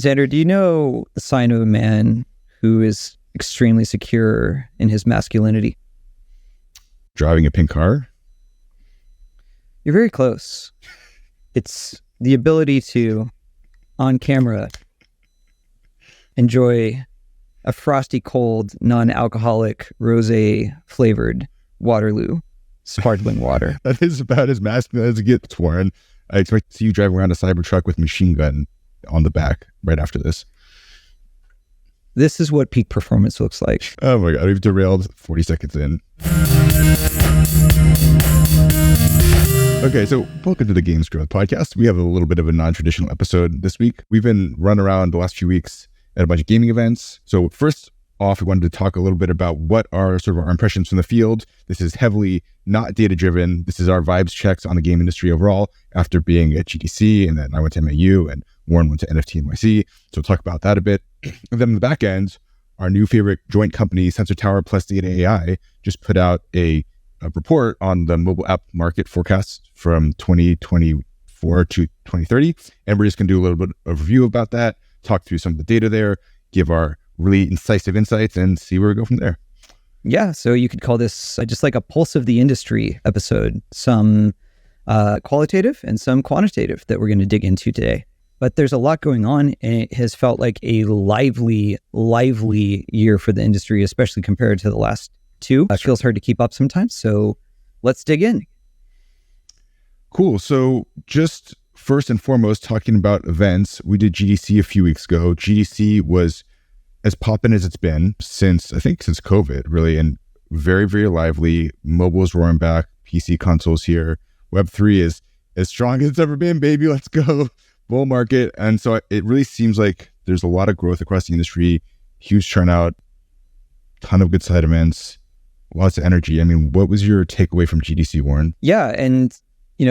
Xander, do you know the sign of a man who is extremely secure in his masculinity? Driving a pink car? You're very close. It's the ability to, on camera, enjoy a frosty, cold, non-alcoholic, rosé-flavored Waterloo sparkling water. That is about as masculine as it gets, Warren. I expect to see you drive around a Cybertruck with machine gun on the back right after this. This is what peak performance looks like. Oh my God, we've derailed 40 seconds in. Okay, so welcome to the Games Growth Podcast. We have a little bit of a non-traditional episode this week. We've been run around the last few weeks at a bunch of gaming events. So first off, we wanted to talk a little bit about what are sort of our impressions from the field. This is heavily not data-driven. This is our vibes checks on the game industry overall after being at GDC, and then I went to MAU and Warren went to NFT NYC. So we'll talk about that a bit. And then on the back end, our new favorite joint company, Sensor Tower plus Data AI, just put out a report on the mobile app market forecast from 2024 to 2030. And we're just going to do a little bit of review about that, talk through some of the data there, give our really incisive insights, and see where we go from there. Yeah, so you could call this just like a pulse of the industry episode. Some qualitative and some quantitative that we're going to dig into today. But there's a lot going on, and it has felt like a lively year for the industry, especially compared to the last two. It feels hard to keep up sometimes, so let's dig in. Cool. So just first and foremost, talking about events, we did GDC a few weeks ago. GDC was as poppin' as it's been since COVID, really, and very, very lively. Mobile is roaring back, PC consoles here. Web3 is as strong as it's ever been, baby. Let's go. Bull market. And so it really seems like there's a lot of growth across the industry, huge turnout, ton of good side events, lots of energy. I mean, what was your takeaway from GDC, Warren? Yeah. And,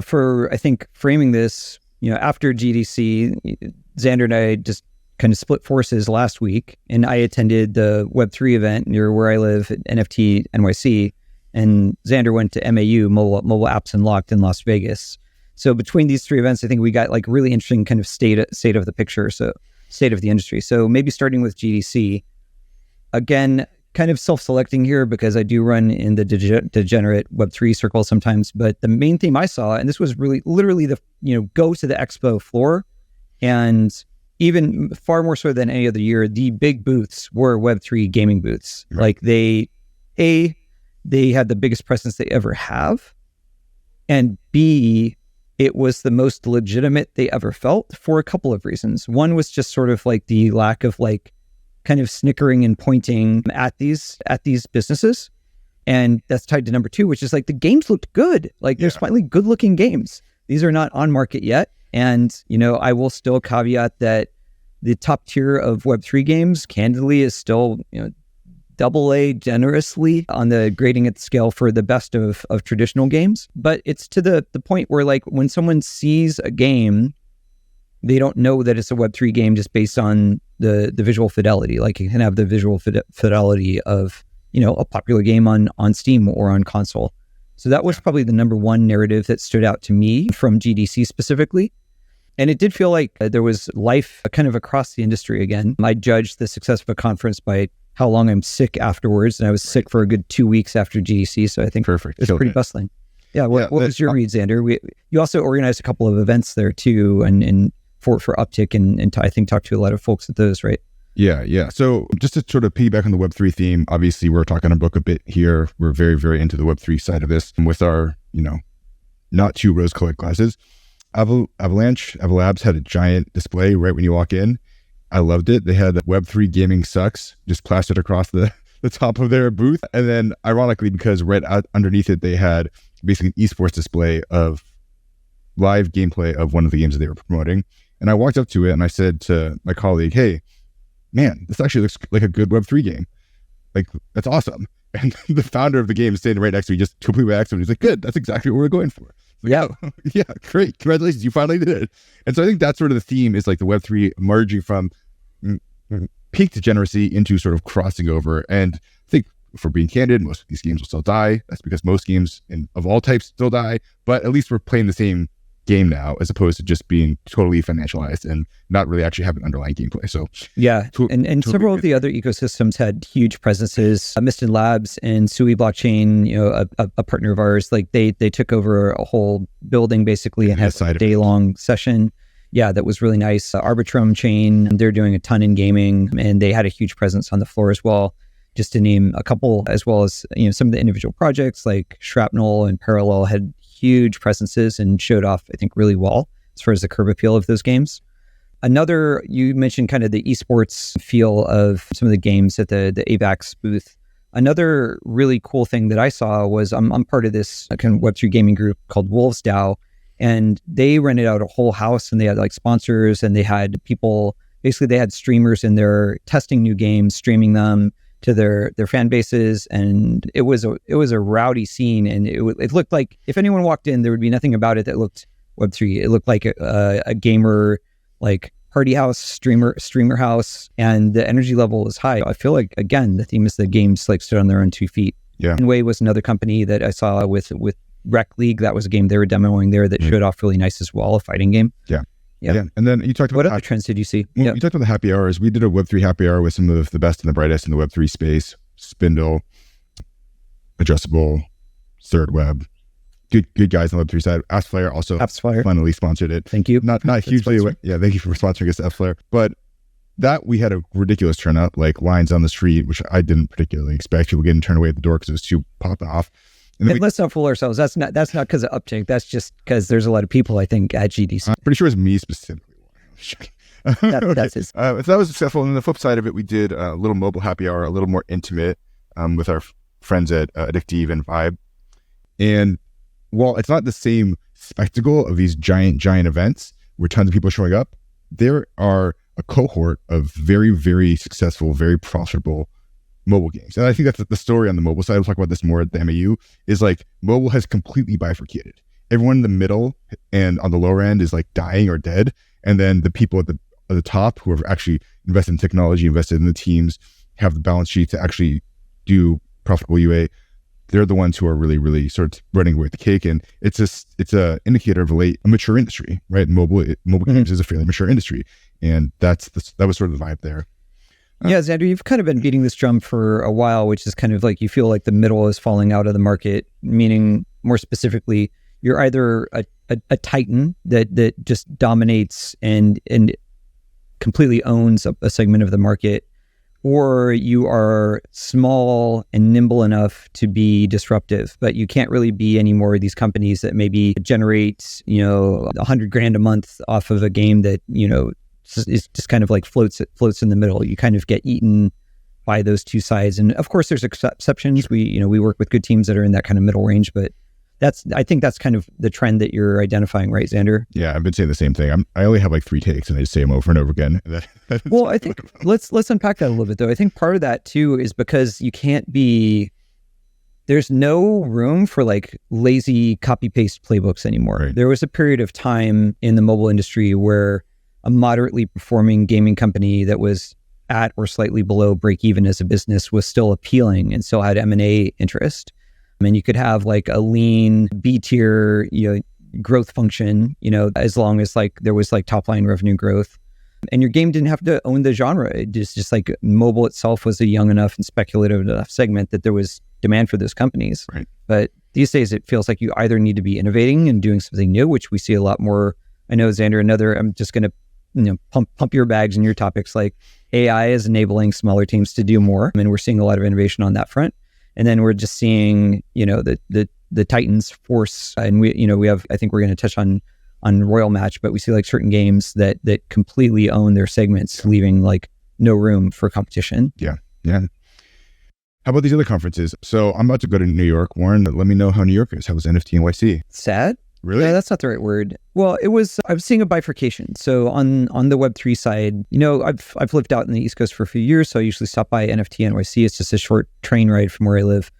for, I think, framing this, after GDC, Xander and I just kind of split forces last week, and I attended the Web3 event near where I live at NFT NYC, and Xander went to MAU, Mobile Apps Unlocked in Las Vegas. So between these three events, I think we got like really interesting kind of state of the picture, so state of the industry. So maybe starting with GDC, again, kind of self-selecting here because I do run in the degenerate Web3 circle sometimes. But the main theme I saw, and this was really literally the, go to the expo floor, and even far more so than any other year, the big booths were Web3 gaming booths. Right. Like they had the biggest presence they ever have, and B, it was the most legitimate they ever felt for a couple of reasons. One was just sort of like the lack of like kind of snickering and pointing at these businesses. And that's tied to number two, which is like the games looked good. Like there's finally good looking games. These are not on market yet. And, I will still caveat that the top tier of Web3 games, candidly, is still, AA generously on the grading at scale for the best of traditional games. But it's to the point where like when someone sees a game, they don't know that it's a Web3 game just based on the visual fidelity. Like you can have the visual fidelity of, a popular game on Steam or on console. So that was probably the number one narrative that stood out to me from GDC specifically. And it did feel like there was life kind of across the industry again. I judged the success of a conference by how long I'm sick afterwards. And I was sick for a good 2 weeks after GDC. So I think perfect. It's pretty bustling. Yeah. What was your read, Xander? You also organized a couple of events there too, and for Upptic, and I think talked to a lot of folks at those, right? Yeah. So just to sort of piggyback on the Web3 theme, obviously we're talking a book a bit here. We're very, very into the Web3 side of this with our, not too rose-colored glasses. Avalanche Labs had a giant display right when you walk in. I loved it. They had Web3 gaming sucks just plastered across the top of their booth. And then ironically, because right out underneath it, they had basically an esports display of live gameplay of one of the games that they were promoting. And I walked up to it and I said to my colleague, hey, man, this actually looks like a good Web3 game. Like, that's awesome. And the founder of the game is standing right next to me, just completely by accident. He's like, good, that's exactly what we're going for. Like, yeah. Oh, yeah, great. Congratulations, you finally did it. And so I think that's sort of the theme, is like the Web3 merging from peak degeneracy into sort of crossing over. And I think, if we're being candid, most of these games will still die. That's because most games of all types still die, but at least we're playing the same game now, as opposed to just being totally financialized and not really actually having underlying gameplay. So yeah, and several of the other ecosystems had huge presences. Miston Labs and s6e Blockchain, a partner of ours, like they took over a whole building basically and had a day-long session. Yeah, that was really nice. Arbitrum Chain, they're doing a ton in gaming, and they had a huge presence on the floor as well. Just to name a couple, as well as some of the individual projects like Shrapnel and Parallel had huge presences and showed off, I think, really well as far as the curve appeal of those games. Another, you mentioned kind of the esports feel of some of the games at the AVAX booth. Another really cool thing that I saw was I'm part of this kind of Web3 gaming group called Wolves DAO, and they rented out a whole house, and they had like sponsors, and they had people, basically they had streamers in there testing new games, streaming them to their fan bases, and it was a rowdy scene, and it looked like if anyone walked in, there would be nothing about it that looked Web3. It looked like a gamer, like party house, streamer house, and the energy level was high. I feel like, again, the theme is the games like stood on their own 2 feet. Yeah. Way was another company that I saw with Rec League. That was a game they were demoing there that showed off really nice as well, a fighting game. Yeah. And then you talked about what other trends did you see? Well, you talked about the happy hours. We did a Web3 happy hour with some of the best and the brightest in the Web3 space. Spindle, Addressable, Third Web. Good guys on the Web3 side. AppsFlyer also finally sponsored it. Thank you. Not hugely. Yeah, thank you for sponsoring us, AppsFlyer. But that we had a ridiculous turnout, like lines on the street, which I didn't particularly expect. People getting turned away at the door because it was too popping off. And let's not fool ourselves. That's not because of Upptic. That's just because there's a lot of people, I think, at GDC. I'm pretty sure it's me specifically. That's his. So that was successful. And then the flip side of it, we did a little mobile happy hour, a little more intimate with our friends at Addictive and Vibe. And while it's not the same spectacle of these giant events where tons of people are showing up, there are a cohort of very, very successful, very profitable mobile games. And I think that's the story on the mobile side. We'll talk about this more at the MAU, is like mobile has completely bifurcated. Everyone in the middle and on the lower end is like dying or dead. And then the people at the top who have actually invested in technology, invested in the teams, have the balance sheet to actually do profitable UA. They're the ones who are really, really sort of running away with the cake. And it's a indicator of a mature industry, right? Mobile games is a fairly mature industry. And that was sort of the vibe there. Yeah, Xander, you've kind of been beating this drum for a while, which is kind of like you feel like the middle is falling out of the market, meaning more specifically, you're either a titan that just dominates and completely owns a segment of the market, or you are small and nimble enough to be disruptive, but you can't really be any more of these companies that maybe generate, $100,000 a month off of a game that, is just kind of like floats in the middle. You kind of get eaten by those two sides. And of course there's exceptions. We work with good teams that are in that kind of middle range, but I think that's kind of the trend that you're identifying, right, Xander? Yeah, I've been saying the same thing. I only have like 3 takes and I just say them over and over again. Well, I think let's unpack that a little bit though. I think part of that too is because there's no room for like lazy copy paste playbooks anymore. Right. There was a period of time in the mobile industry where a moderately performing gaming company that was at or slightly below break even as a business was still appealing and still had M&A interest. I mean, you could have like a lean B tier, growth function, as long as like there was like top line revenue growth, and your game didn't have to own the genre. It just like mobile itself was a young enough and speculative enough segment that there was demand for those companies. Right. But these days it feels like you either need to be innovating and doing something new, which we see a lot more. I know, Xander, I'm just going to pump your bags and your topics, like AI is enabling smaller teams to do more. I mean, we're seeing a lot of innovation on that front. And then we're just seeing, the Titans force, and we have, I think we're going to touch on Royal Match, but we see like certain games that completely own their segments, leaving like no room for competition. Yeah. How about these other conferences? So I'm about to go to New York. Warren, let me know how New York is. How was NFT NYC? Sad. Really? No, that's not the right word. Well, I was seeing a bifurcation. So on the Web3 side, I've lived out in the East Coast for a few years, so I usually stop by NFT NYC. It's just a short train ride from where I live.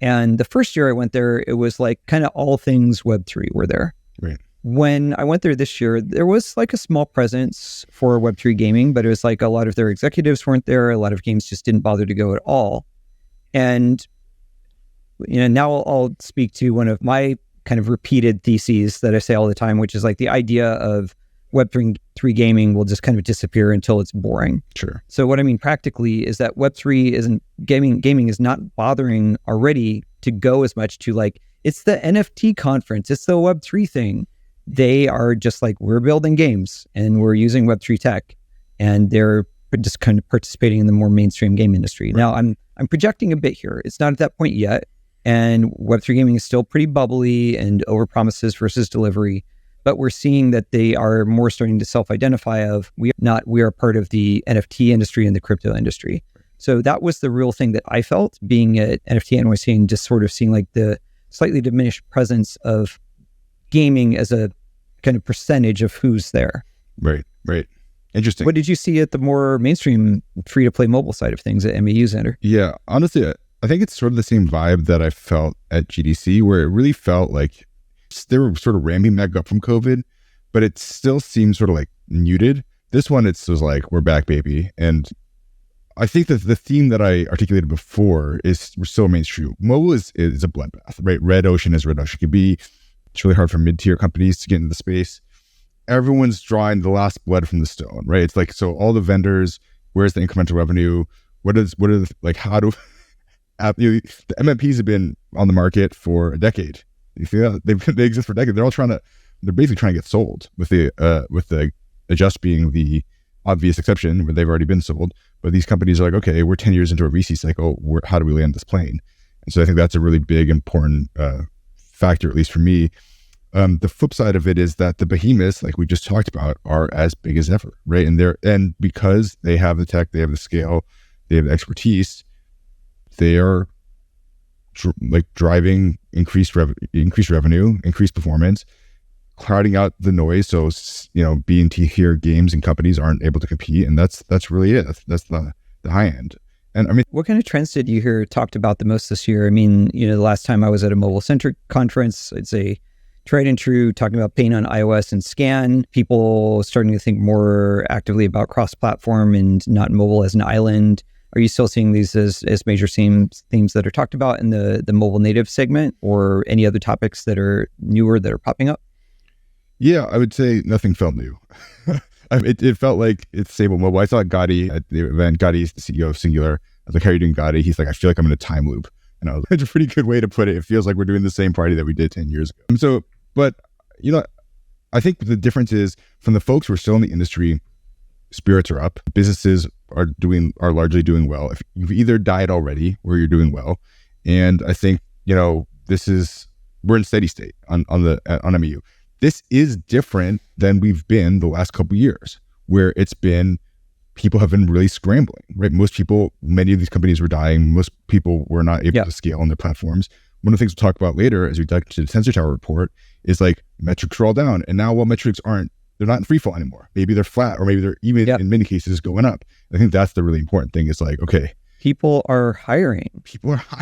And the first year I went there, it was like kind of all things Web3 were there. Right. When I went there this year, there was like a small presence for Web3 gaming, but it was like a lot of their executives weren't there. A lot of games just didn't bother to go at all. And now I'll speak to one of my kind of repeated theses that I say all the time, which is like the idea of Web3 gaming will just kind of disappear until it's boring. Sure. So what I mean practically is that Web3 isn't gaming is not bothering already to go as much to like, it's the NFT conference, it's the Web3 thing. They are just like, we're building games and we're using Web3 tech, and they're just kind of participating in the more mainstream game industry. Right. Now I'm projecting a bit here. It's not at that point yet. And Web3 gaming is still pretty bubbly and over promises versus delivery. But we're seeing that they are more starting to self-identify of we are part of the NFT industry and the crypto industry. So that was the real thing that I felt being at NFT NYC and just sort of seeing like the slightly diminished presence of gaming as a kind of percentage of who's there. Right. Interesting. What did you see at the more mainstream free-to-play mobile side of things at MAU, Xander? Yeah, honestly, I think it's sort of the same vibe that I felt at GDC, where it really felt like they were sort of ramping back up from COVID, but it still seems sort of like muted. This one, it was like, we're back, baby. And I think that the theme that I articulated before is still remains true. Mobile is a bloodbath, right? Red ocean is red ocean. It can be, it's really hard for mid-tier companies to get into the space. Everyone's drawing the last blood from the stone, right? It's like, so all the vendors, where's the incremental revenue? How do, the MMPs have been on the market for a decade. You see that? They exist for decades. They're basically trying to get sold with the Adjust being the obvious exception where they've already been sold. But these companies are like, okay, we're 10 years into a VC cycle. How do we land this plane? And so I think that's a really big, important factor, at least for me. The flip side of it is that the behemoths, like we just talked about, are as big as ever, right? And because they have the tech, they have the scale, they have the expertise, they are driving increased revenue, increased performance, crowding out the noise. So, B and T tier games and companies aren't able to compete. And that's really it. That's the high end. And I mean, what kind of trends did you hear talked about the most this year? I mean, the last time I was at a mobile centric conference, I'd say tried and true, talking about pain on iOS and scan, people starting to think more actively about cross-platform and not mobile as an island. Are you still seeing these as major themes that are talked about in the mobile native segment, or any other topics that are newer that are popping up? Yeah, I would say nothing felt new. It felt like it's stable mobile. I saw Gotti at the event. Gotti's the CEO of Singular. I was like, how are you doing, Gotti? He's like, I feel like I'm in a time loop. And I was like, it's a pretty good way to put it. It feels like we're doing the same party that we did 10 years ago. But I think the difference is from the folks who are still in the industry, spirits are up. Businesses are largely doing well. If you've either died already or you're doing well. And I think, we're in steady state on MAU. This is different than we've been the last couple of years, where people have been really scrambling, right? Many of these companies were dying. Most people were not able to scale on their platforms. One of the things we'll talk about later as we dive into the Sensor Tower report is like metrics are all down. And now metrics they're not in free fall anymore. Maybe they're flat, or maybe they're even in many cases going up. I think that's the really important thing. Is like, okay, people are hiring.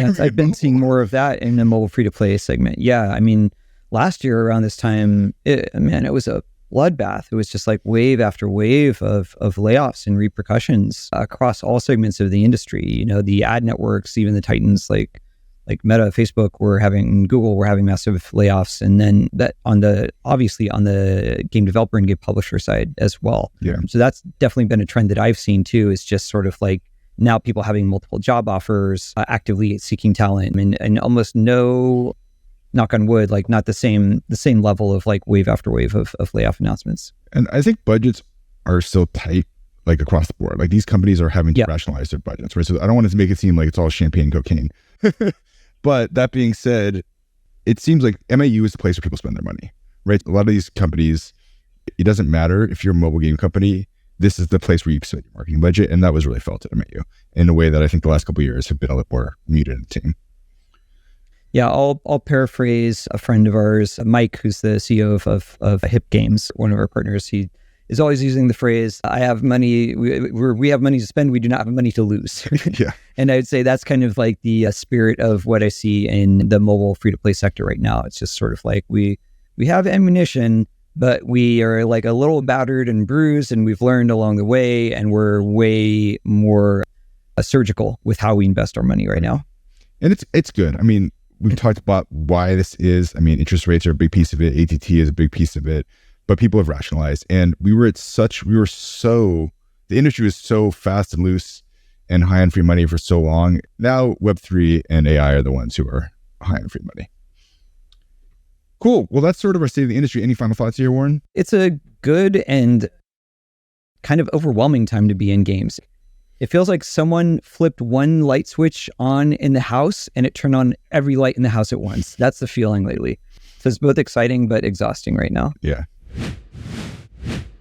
I've been seeing more of that in the mobile free-to-play segment. Yeah, I mean, last year around this time, it was a bloodbath. It was just like wave after wave of layoffs and repercussions across all segments of the industry. The ad networks, even the titans like Meta, Facebook Google were having massive layoffs, and then that on the game developer and game publisher side as well. Yeah. So that's definitely been a trend that I've seen too. Is just sort of like now people having multiple job offers, actively seeking talent, and almost no, knock on wood, like not the same level of like wave after wave of layoff announcements. And I think budgets are still tight, like across the board. Like these companies are having to rationalize their budgets, right? So I don't want to make it seem like it's all champagne and cocaine. But that being said, it seems like MAU is the place where people spend their money, right? A lot of these companies, it doesn't matter if you're a mobile game company, this is the place where you spend your marketing budget. And that was really felt at MAU in a way that I think the last couple of years have been a little more muted in the team. Yeah, I'll paraphrase a friend of ours, Mike, who's the CEO of Hip Games, one of our partners. He is always using the phrase, I have money, we have money to spend, we do not have money to lose. Yeah. And I would say that's kind of like the spirit of what I see in the mobile free-to-play sector right now. It's just sort of like we have ammunition, but we are like a little battered and bruised, and we've learned along the way, and we're way more surgical with how we invest our money right now. And it's good. I mean, we've talked about why this is. I mean, interest rates are a big piece of it. ATT is a big piece of it, but people have rationalized. And the industry was so fast and loose and high on free money for so long. Now Web3 and AI are the ones who are high on free money. Cool. Well, that's sort of our state of the industry. Any final thoughts here, Warren? It's a good and kind of overwhelming time to be in games. It feels like someone flipped one light switch on in the house and it turned on every light in the house at once. That's the feeling lately. So it's both exciting but exhausting right now. Yeah.